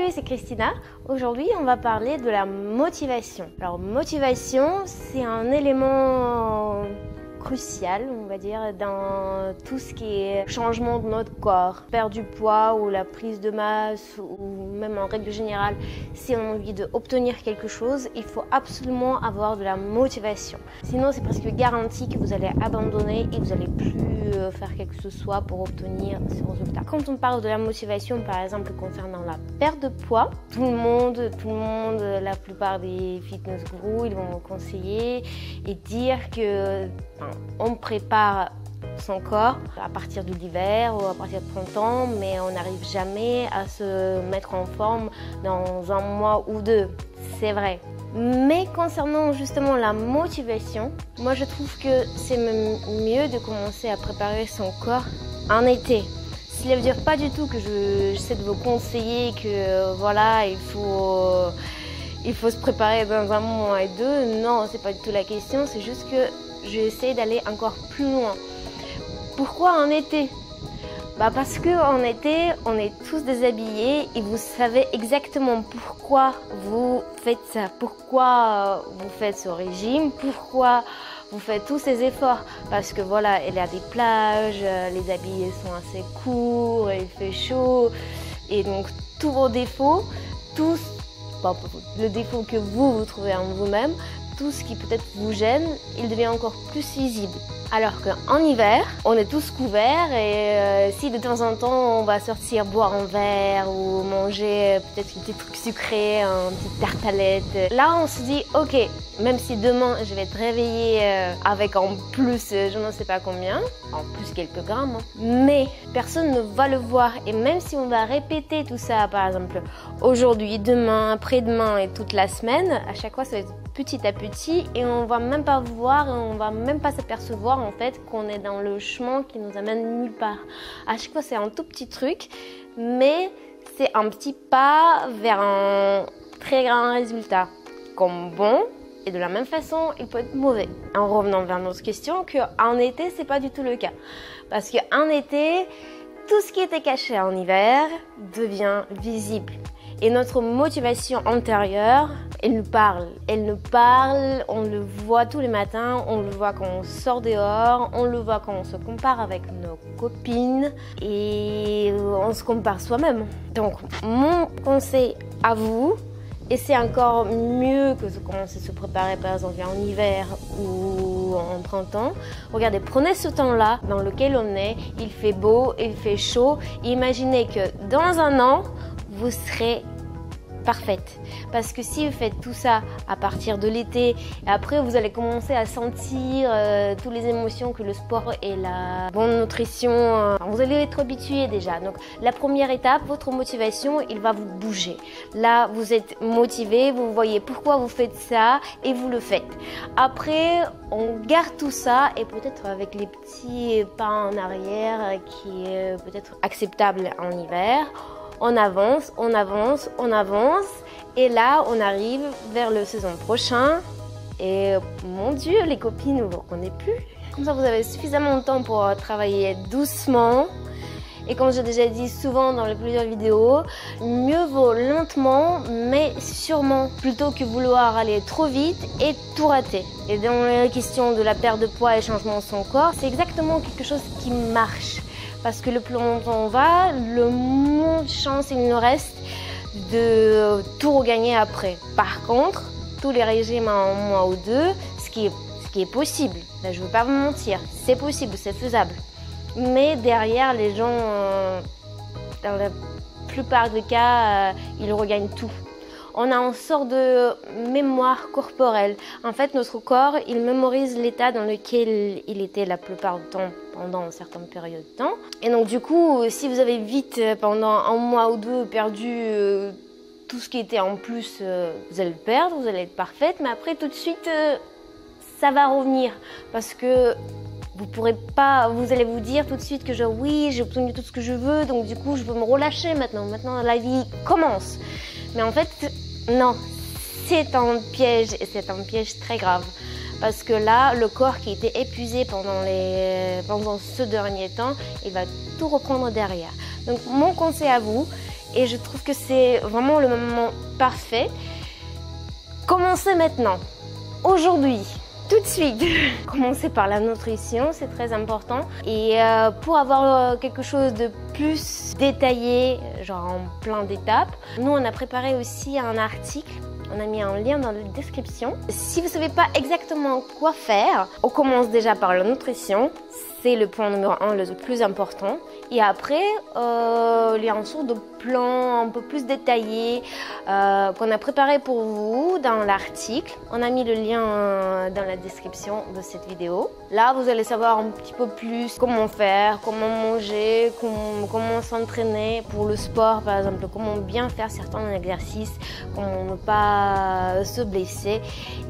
Salut, c'est Christina. Aujourd'hui, on va parler de la motivation. Alors, motivation, c'est un élément crucial, on va dire, dans tout ce qui est changement de notre corps. Perdre du poids ou la prise de masse ou même en règle générale, si on a envie d'obtenir quelque chose, il faut absolument avoir de la motivation. Sinon, c'est presque garanti que vous allez abandonner et que vous n'allez plus faire quelque chose soit pour obtenir ces résultats. Quand on parle de la motivation, par exemple, concernant la perte de poids, tout le monde, la plupart des fitness gurus, ils vont vous conseiller et dire que on prépare son corps à partir de l'hiver ou à partir de printemps, mais on n'arrive jamais à se mettre en forme dans un mois ou deux. C'est vrai. Mais concernant justement la motivation, moi je trouve que c'est même mieux de commencer à préparer son corps en été. Cela veut dire pas du tout que j'essaie de vous conseiller que voilà, il faut se préparer dans un mois et deux. Non, c'est pas du tout la question, c'est juste que j'essaie d'aller encore plus loin. Pourquoi en été ? Parce qu'en été, on est tous déshabillés et vous savez exactement pourquoi vous faites ça, pourquoi vous faites ce régime, pourquoi vous faites tous ces efforts. Parce que voilà, il y a des plages, les habits sont assez courts, il fait chaud. Et donc tous vos défauts, le défaut que vous trouvez en vous-même, tout ce qui peut-être vous gêne, il devient encore plus visible. Alors qu'en hiver, on est tous couverts et si de temps en temps on va sortir boire un verre ou manger peut-être des trucs sucrés, une petite tartelette, là on se dit ok, même si demain je vais être réveillée avec en plus je ne sais pas combien, en plus quelques grammes, mais personne ne va le voir et même si on va répéter tout ça par exemple aujourd'hui, demain, après-demain et toute la semaine, à chaque fois ça va être petit à petit et on va même pas voir, on va même pas s'apercevoir en fait qu'on est dans le chemin qui nous amène nulle part. À chaque fois c'est un tout petit truc, mais c'est un petit pas vers un très grand résultat. Comme bon, et de la même façon, il peut être mauvais. En revenant vers notre question, qu'en été, c'est pas du tout le cas. Parce qu'en été, tout ce qui était caché en hiver devient visible. Et notre motivation antérieure, elle nous parle, on le voit tous les matins, on le voit quand on sort dehors, on le voit quand on se compare avec nos copines et on se compare soi-même. Donc mon conseil à vous, et c'est encore mieux que de commencer à se préparer par exemple en hiver ou en printemps. Regardez, prenez ce temps-là dans lequel on est, il fait beau, il fait chaud. Imaginez que dans un an, vous serez parfaite. Parce que si vous faites tout ça à partir de l'été, et après vous allez commencer à sentir toutes les émotions que le sport et la bonne nutrition, vous allez être habitué déjà. Donc la première étape, votre motivation, il va vous bouger. Là, vous êtes motivé, vous voyez pourquoi vous faites ça et vous le faites. Après, on garde tout ça et peut-être avec les petits pas en arrière qui est peut-être acceptable en hiver, on avance, et là on arrive vers le saison prochain et mon Dieu, les copines ne vous reconnaissent plus. Comme ça vous avez suffisamment de temps pour travailler doucement et comme j'ai déjà dit souvent dans les plusieurs vidéos, mieux vaut lentement mais sûrement plutôt que vouloir aller trop vite et tout rater. Et dans la question de la perte de poids et changement de son corps, c'est exactement quelque chose qui marche. Parce que le plus longtemps on va, le moins de chance il nous reste de tout regagner après. Par contre, tous les régimes en un mois ou deux, ce qui est possible, là je ne veux pas vous mentir, c'est possible, c'est faisable. Mais derrière, les gens, dans la plupart des cas, ils regagnent tout. On a une sorte de mémoire corporelle. En fait, notre corps, il mémorise l'état dans lequel il était la plupart du temps pendant une certaine période de temps. Et donc du coup, si vous avez vite, pendant un mois ou deux, perdu tout ce qui était en plus, vous allez le perdre, vous allez être parfaite. Mais après, tout de suite, ça va revenir. Parce que vous pourrez pas, vous allez vous dire tout de suite que oui, j'ai obtenu tout ce que je veux, donc du coup, je peux me relâcher maintenant. Maintenant, la vie commence. Mais en fait, non, c'est un piège et c'est un piège très grave. Parce que là, le corps qui était épuisé pendant ce dernier temps, il va tout reprendre derrière. Donc mon conseil à vous, et je trouve que c'est vraiment le moment parfait. Commencez maintenant, aujourd'hui, tout de suite. Commencez par la nutrition, c'est très important. Et pour avoir quelque chose de plus détaillé, genre en plein d'étapes, nous on a préparé aussi un article. On a mis un lien dans la description. Si vous ne savez pas exactement quoi faire, on commence déjà par la nutrition. C'est le point numéro 1, le plus important. Et après, il y a une sorte de plan un peu plus détaillé qu'on a préparé pour vous dans l'article. On a mis le lien dans la description de cette vidéo. Là, vous allez savoir un petit peu plus comment faire, comment manger, comment s'entraîner pour le sport, par exemple, comment bien faire certains exercices, comment ne pas se blesser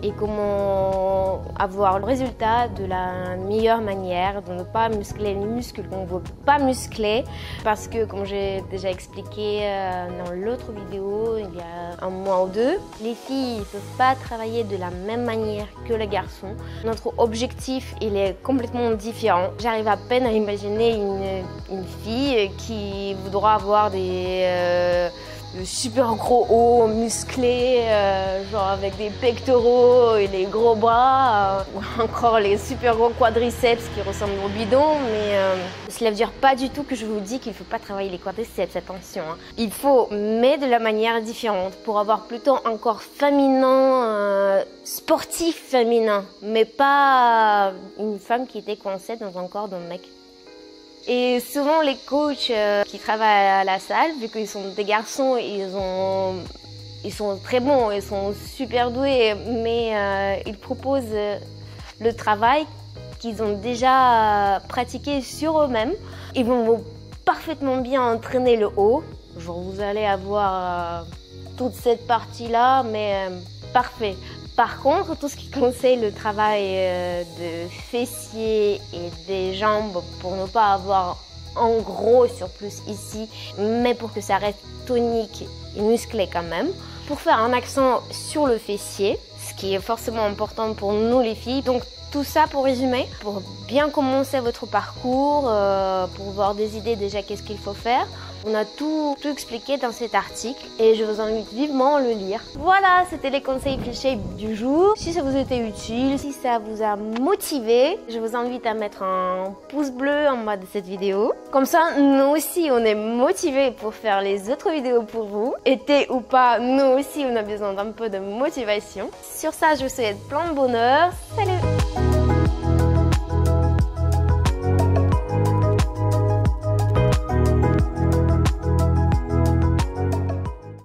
et comment avoir le résultat de la meilleure manière, de ne pas muscler les muscles qu'on ne veut pas muscler. Parce que, comme j'ai déjà expliqué dans l'autre vidéo, il y a un mois ou deux, les filles ne peuvent pas travailler de la même manière que les garçons. Notre objectif, il est complètement différent. J'arrive à peine à imaginer une fille qui voudra avoir des super gros hauts musclés, genre avec des pectoraux et des gros bras, ou encore les super gros quadriceps qui ressemblent au bidon, mais cela ne veut dire pas du tout que je vous dis qu'il ne faut pas travailler les quadriceps, attention. Hein. Il faut, mais de la manière différente, pour avoir plutôt un corps féminin, sportif féminin, mais pas une femme qui était coincée dans un corps d'un mec. Et souvent les coachs qui travaillent à la salle, vu qu'ils sont des garçons, ils sont très bons, ils sont super doués, mais ils proposent le travail qu'ils ont déjà pratiqué sur eux-mêmes. Ils vont parfaitement bien entraîner le haut. Genre vous allez avoir toute cette partie-là, mais parfait. Par contre, tout ce qui concerne le travail de fessiers et des jambes pour ne pas avoir un gros surplus ici, mais pour que ça reste tonique et musclé quand même, pour faire un accent sur le fessier, ce qui est forcément important pour nous les filles. Donc tout ça pour résumer, pour bien commencer votre parcours, pour voir des idées déjà qu'est-ce qu'il faut faire. On a tout expliqué dans cet article et je vous invite vivement à le lire. Voilà, c'était les conseils Free du jour. Si ça vous était utile, si ça vous a motivé, je vous invite à mettre un pouce bleu en bas de cette vidéo. Comme ça, nous aussi, on est motivés pour faire les autres vidéos pour vous. Été ou pas, nous aussi, on a besoin d'un peu de motivation. Sur ça, je vous souhaite plein de bonheur. Salut!